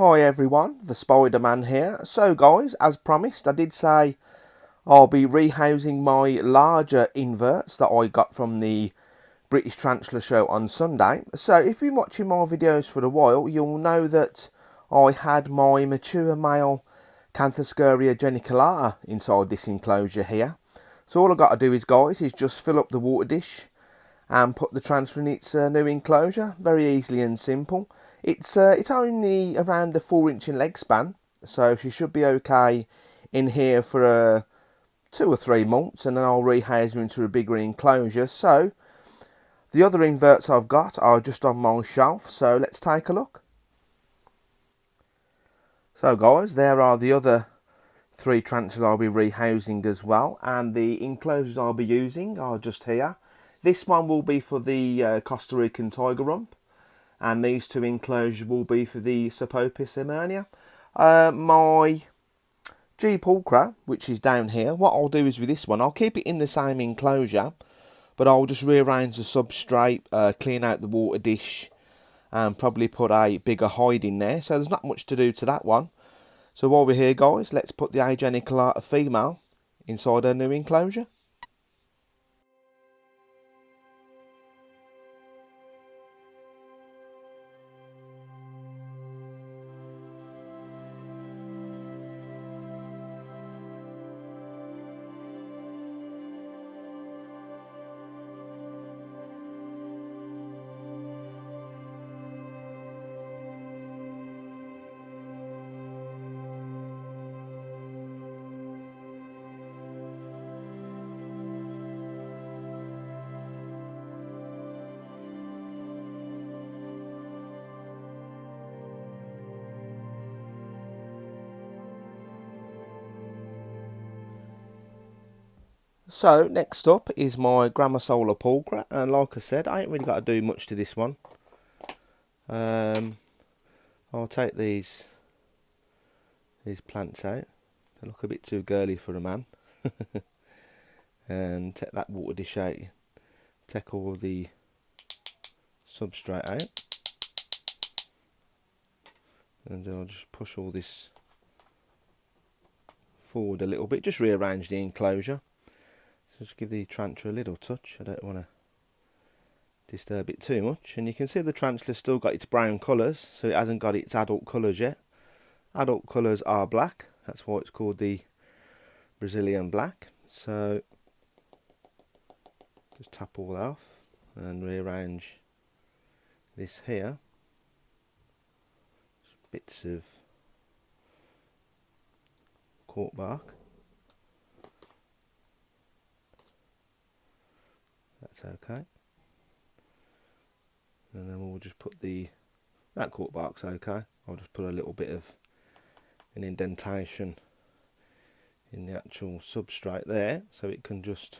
Hi everyone, the Spiderman here. So guys, as promised, I did say I'll be rehousing my larger inverts that I got from the British Tarantula show on Sunday. So if you've been watching my videos for a while, you'll know that I had my mature male Canthoscurria geniculata inside this enclosure here. So all I've got to do is, guys, is just fill up the water dish and put the transfer in its new enclosure. Very easily and simple. It's only around the 4 inch in leg span, so she should be okay in here for 2 or 3 months, and then I'll rehouse her into a bigger enclosure. So the other inverts I've got are just on my shelf, so let's take a look. So guys, there are the other 3 tarantulas I'll be rehousing as well, and the enclosures I'll be using are just here. This one will be for the Costa Rican tiger rump, and these 2 enclosures will be for the Sapopis emernia. My G pulchra, which is down here, what I'll do is with this one, I'll keep it in the same enclosure, but I'll just rearrange the substrate, clean out the water dish, and probably put a bigger hide in there. So there's not much to do to that one. So while we're here, guys, let's put the Ageniculata female inside her new enclosure. So next up is my Grammosola pulchra, and like I said, I ain't really got to do much to this one. I'll take these plants out. They look a bit too girly for a man. And take that water dish out. Take all the substrate out. And I'll just push all this forward a little bit. Just rearrange the enclosure. So just give the tarantula a little touch. I don't want to disturb it too much. And you can see the tarantula's still got its brown colours, so it hasn't got its adult colours yet. Adult colours are black. That's why it's called the Brazilian black. So just tap all that off and rearrange this here. Just bits of cork bark. That's okay. And then we'll just put that cork bark's okay. I'll just put a little bit of an indentation in the actual substrate there, so it can just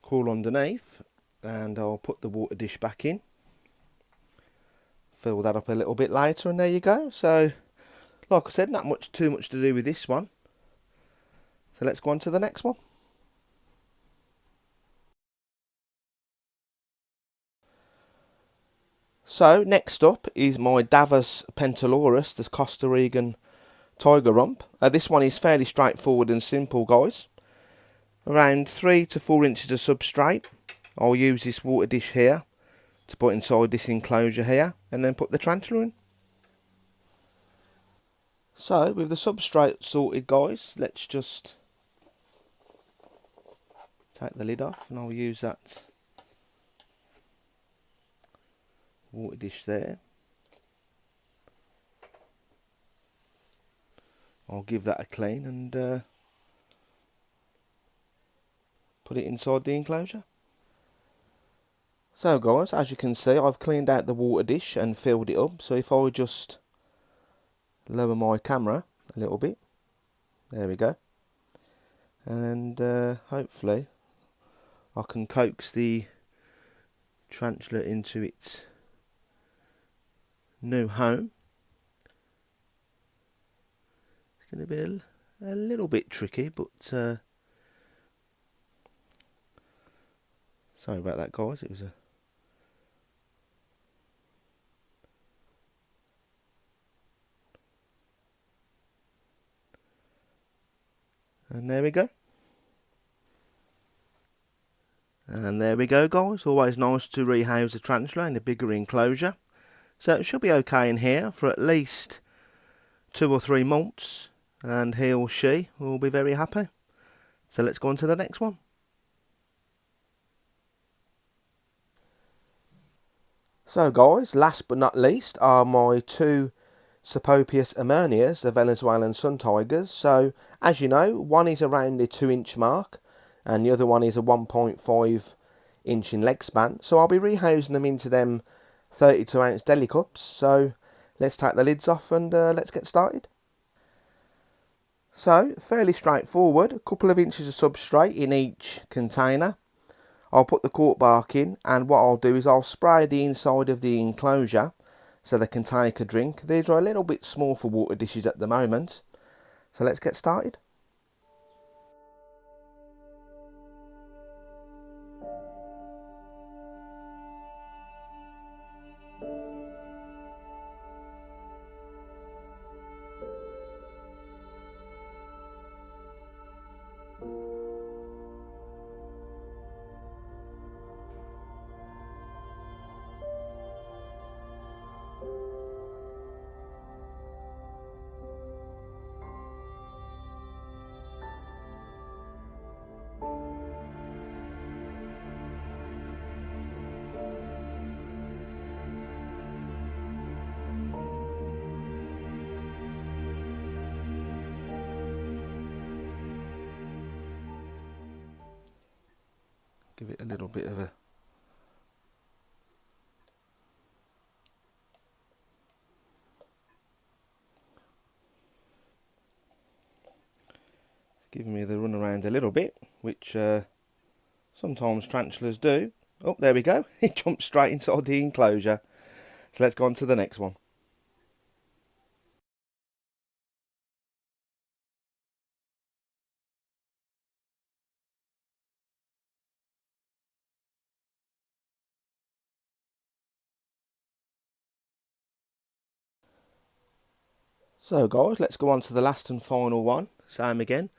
cool underneath. And I'll put the water dish back in, fill that up a little bit later, and there you go. So like I said, not too much to do with this one. So let's go on to the next one. So next up is my Davus pentaloris, the Costa Rican tiger rump. This one is fairly straightforward and simple, guys. Around 3 to 4 inches of substrate. I'll use this water dish here to put inside this enclosure here, and then put the tarantula in. So with the substrate sorted, guys, let's just take the lid off, and I'll use that water dish there. I'll give that a clean and put it inside the enclosure. So guys, as you can see, I've cleaned out the water dish and filled it up. So if I just lower my camera a little bit, there we go, and hopefully I can coax the tarantula into its new home. It's going to be a little bit tricky, but sorry about that, guys. It was a And there we go. And there we go, guys. Always nice to rehouse a tarantula in a bigger enclosure. So it should be okay in here for at least 2 or 3 months. And he or she will be very happy. So let's go on to the next one. So guys, last but not least are my 2 Sepopius amernias, the Venezuelan sun tigers. So as you know, one is around the 2-inch mark and the other one is a 1.5 inch in leg span. So I'll be rehousing them into them 32 ounce deli cups. So let's take the lids off and let's get started. So fairly straightforward, a couple of inches of substrate in each container. I'll put the cork bark in, and what I'll do is I'll spray the inside of the enclosure so they can take a drink. These are a little bit small for water dishes at the moment. So let's get started. Give it a little bit of a giving me the run around a little bit, which sometimes tarantulas do. Oh, there we go. It jumped straight inside the enclosure. So let's go on to the next one. So guys, let's go on to the last and final one. Same again,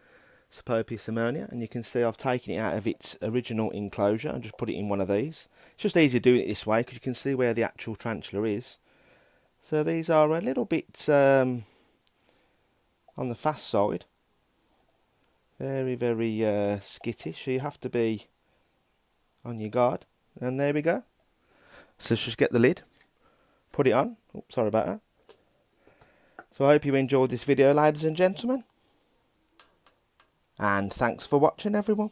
Sepopius amernia, and you can see I've taken it out of its original enclosure and just put it in one of these. It's just easier doing it this way because you can see where the actual tarantula is. So these are a little bit on the fast side. Very, very skittish, so you have to be on your guard. And there we go. So let's just get the lid, put it on. Oh, sorry about that. So I hope you enjoyed this video, ladies and gentlemen. And thanks for watching, everyone.